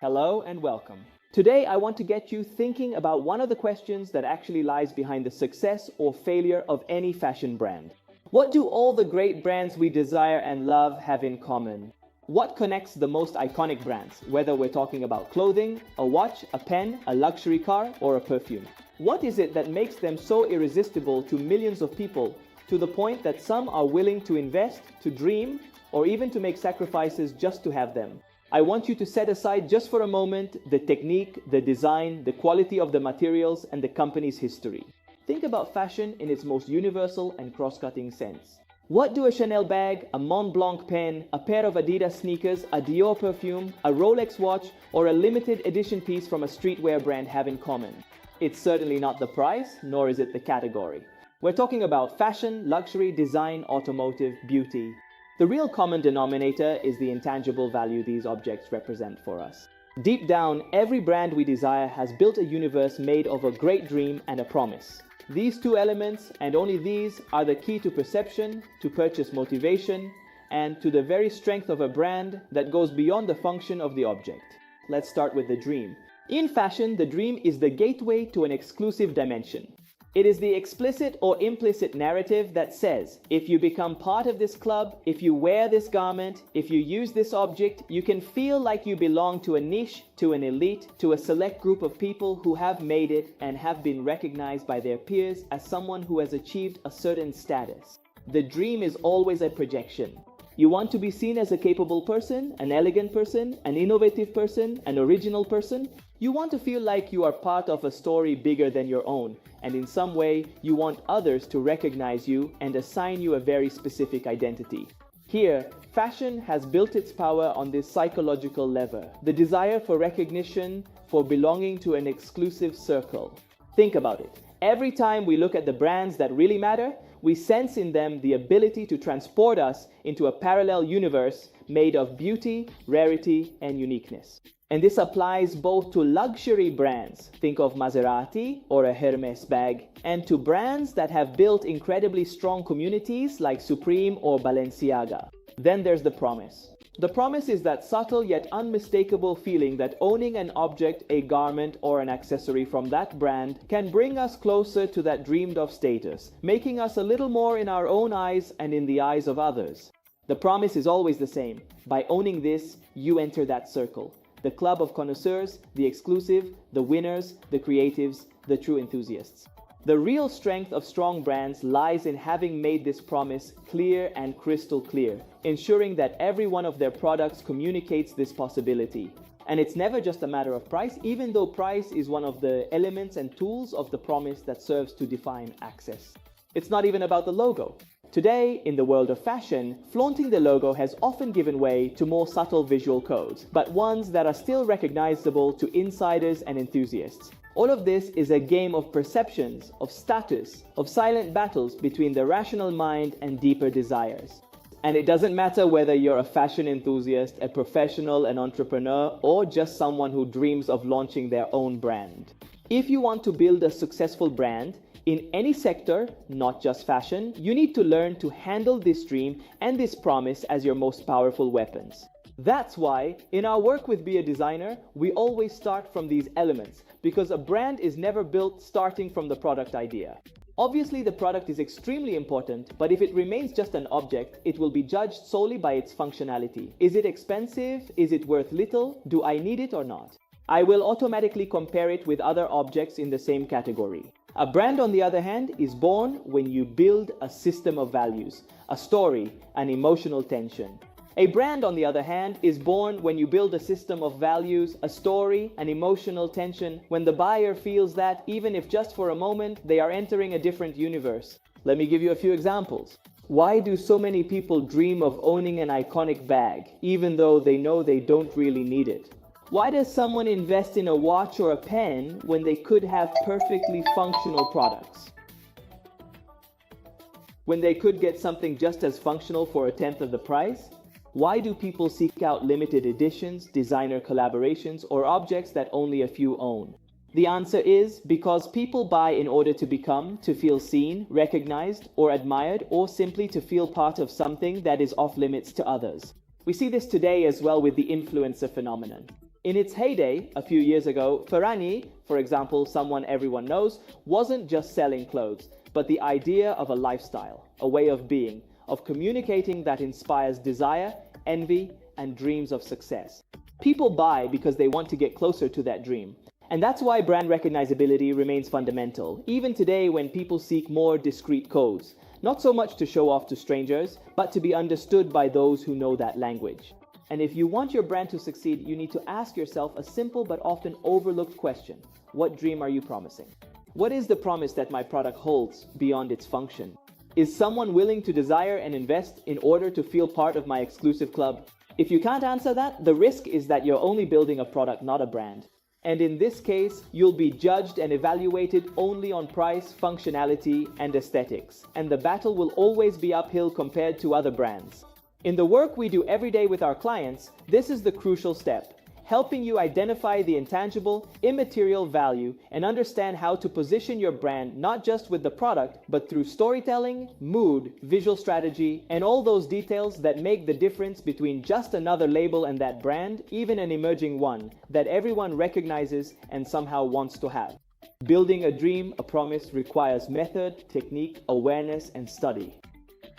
Hello and welcome. Today I want to get you thinking about one of the questions that actually lies behind the success or failure of any fashion brand. What do all the great brands we desire and love have in common? What connects the most iconic brands, whether we're talking about clothing, a watch, a pen, a luxury car, or a perfume? What is it that makes them so irresistible to millions of people, to the point that some are willing to invest, to dream, or even to make sacrifices just to have them? I want you to set aside just for a moment the technique, the design, the quality of the materials, and the company's history. Think about fashion in its most universal and cross-cutting sense. What do a Chanel bag, a Montblanc pen, a pair of Adidas sneakers, a Dior perfume, a Rolex watch, or a limited edition piece from a streetwear brand have in common? It's certainly not the price, nor is it the category. We're talking about fashion, luxury, design, automotive, beauty. The real common denominator is the intangible value these objects represent for us. Deep down, every brand we desire has built a universe made of a great dream and a promise. These two elements, and only these, are the key to perception, to purchase motivation, and to the very strength of a brand that goes beyond the function of the object. Let's start with the dream. In fashion, the dream is the gateway to an exclusive dimension. It is the explicit or implicit narrative that says, if you become part of this club, if you wear this garment, if you use this object, you can feel like you belong to a niche, to an elite, to a select group of people who have made it and have been recognized by their peers as someone who has achieved a certain status. The dream is always a projection. You want to be seen as a capable person, an elegant person, an innovative person, an original person. You want to feel like you are part of a story bigger than your own, and in some way, you want others to recognize you and assign you a very specific identity. Here, fashion has built its power on this psychological lever, the desire for recognition, for belonging to an exclusive circle. Think about it. Every time we look at the brands that really matter, we sense in them the ability to transport us into a parallel universe made of beauty, rarity, and uniqueness. And this applies both to luxury brands, think of Maserati or a Hermes bag, and to brands that have built incredibly strong communities like Supreme or Balenciaga. Then there's the promise. The promise is that subtle yet unmistakable feeling that owning an object, a garment, or an accessory from that brand can bring us closer to that dreamed of status, making us a little more in our own eyes and in the eyes of others. The promise is always the same. By owning this, you enter that circle. The club of connoisseurs, the exclusive, the winners, the creatives, the true enthusiasts. The real strength of strong brands lies in having made this promise clear and crystal clear, ensuring that every one of their products communicates this possibility. And it's never just a matter of price, even though price is one of the elements and tools of the promise that serves to define access. It's not even about the logo. Today, in the world of fashion, flaunting the logo has often given way to more subtle visual codes, but ones that are still recognizable to insiders and enthusiasts. All of this is a game of perceptions, of status, of silent battles between the rational mind and deeper desires. And it doesn't matter whether you're a fashion enthusiast, a professional, an entrepreneur, or just someone who dreams of launching their own brand. If you want to build a successful brand, in any sector, not just fashion, you need to learn to handle this dream and this promise as your most powerful weapons. That's why, in our work with Be a Designer, we always start from these elements, because a brand is never built starting from the product idea. Obviously, the product is extremely important, but if it remains just an object, it will be judged solely by its functionality. Is it expensive? Is it worth little? Do I need it or not? I will automatically compare it with other objects in the same category. A brand, on the other hand, is born when you build a system of values, a story, an emotional tension. A brand, on the other hand, is born when you build a system of values, a story, an emotional tension, when the buyer feels that, even if just for a moment, they are entering a different universe. Let me give you a few examples. Why do so many people dream of owning an iconic bag, even though they know they don't really need it? Why does someone invest in a watch or a pen when they could have perfectly functional products? When they could get something just as functional for a tenth of the price? Why do people seek out limited editions, designer collaborations, or objects that only a few own? The answer is because people buy in order to become, to feel seen, recognized, or admired, or simply to feel part of something that is off limits to others. We see this today as well with the influencer phenomenon. In its heyday, a few years ago, Ferrari, for example, someone everyone knows, wasn't just selling clothes, but the idea of a lifestyle, a way of being, of communicating that inspires desire, envy, and dreams of success. People buy because they want to get closer to that dream. And that's why brand recognizability remains fundamental, even today when people seek more discreet codes, not so much to show off to strangers, but to be understood by those who know that language. And if you want your brand to succeed, you need to ask yourself a simple but often overlooked question. What dream are you promising? What is the promise that my product holds beyond its function? Is someone willing to desire and invest in order to feel part of my exclusive club? If you can't answer that, the risk is that you're only building a product, not a brand. And in this case, you'll be judged and evaluated only on price, functionality, and aesthetics. And the battle will always be uphill compared to other brands. In the work we do every day with our clients, this is the crucial step, helping you identify the intangible, immaterial value and understand how to position your brand not just with the product, but through storytelling, mood, visual strategy, and all those details that make the difference between just another label and that brand, even an emerging one, that everyone recognizes and somehow wants to have. Building a dream, a promise, requires method, technique, awareness, and study.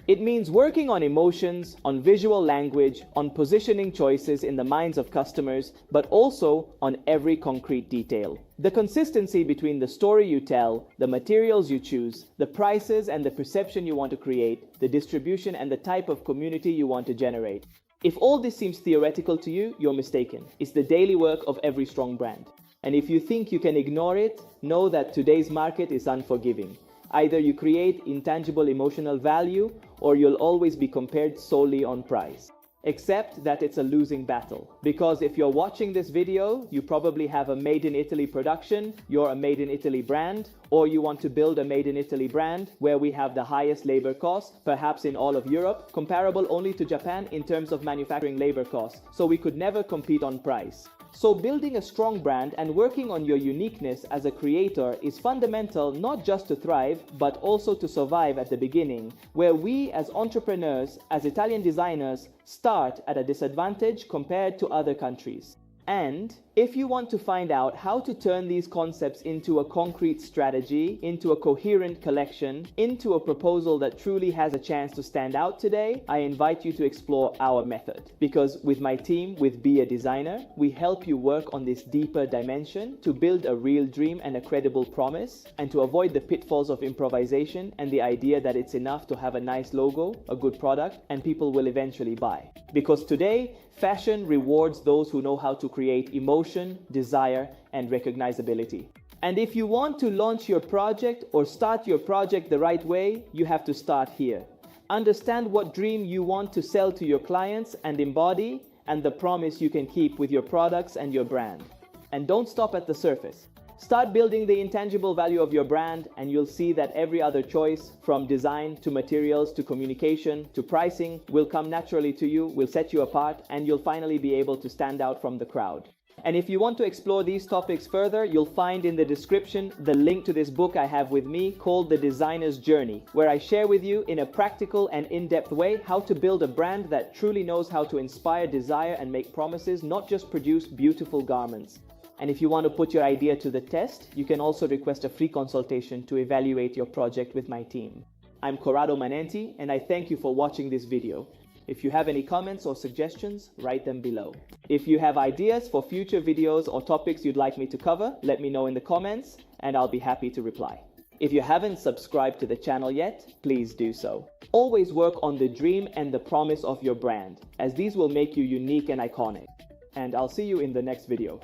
It means working on emotions, on visual language, on positioning choices in the minds of customers, but also on every concrete detail. The consistency between the story you tell, the materials you choose, the prices and the perception you want to create, the distribution and the type of community you want to generate. If all this seems theoretical to you, you're mistaken. It's the daily work of every strong brand. And if you think you can ignore it, know that today's market is unforgiving. Either you create intangible emotional value, or you'll always be compared solely on price. Except that it's a losing battle. Because if you're watching this video, you probably have a Made in Italy production, you're a Made in Italy brand, or you want to build a Made in Italy brand where we have the highest labor costs, perhaps in all of Europe, comparable only to Japan in terms of manufacturing labor costs, so we could never compete on price. So building a strong brand and working on your uniqueness as a creator is fundamental not just to thrive, but also to survive at the beginning, where we as entrepreneurs, as Italian designers, start at a disadvantage compared to other countries. And if you want to find out how to turn these concepts into a concrete strategy, into a coherent collection, into a proposal that truly has a chance to stand out today, I invite you to explore our method. Because with my team, with Be a Designer, we help you work on this deeper dimension to build a real dream and a credible promise, and to avoid the pitfalls of improvisation and the idea that it's enough to have a nice logo, a good product, and people will eventually buy. Because today, fashion rewards those who know how to create emotion, desire, and recognizability. And if you want to launch your project or start your project the right way, you have to start here. Understand what dream you want to sell to your clients and embody, and the promise you can keep with your products and your brand. And don't stop at the surface. Start building the intangible value of your brand, and you'll see that every other choice, from design to materials to communication to pricing, will come naturally to you, will set you apart, and you'll finally be able to stand out from the crowd. And if you want to explore these topics further, you'll find in the description the link to this book I have with me called The Designer's Journey, where I share with you in a practical and in-depth way how to build a brand that truly knows how to inspire desire and make promises, not just produce beautiful garments. And if you want to put your idea to the test, you can also request a free consultation to evaluate your project with my team. I'm Corrado Manenti, and I thank you for watching this video. If you have any comments or suggestions, write them below. If you have ideas for future videos or topics you'd like me to cover, let me know in the comments, and I'll be happy to reply. If you haven't subscribed to the channel yet, please do so. Always work on the dream and the promise of your brand, as these will make you unique and iconic. And I'll see you in the next video.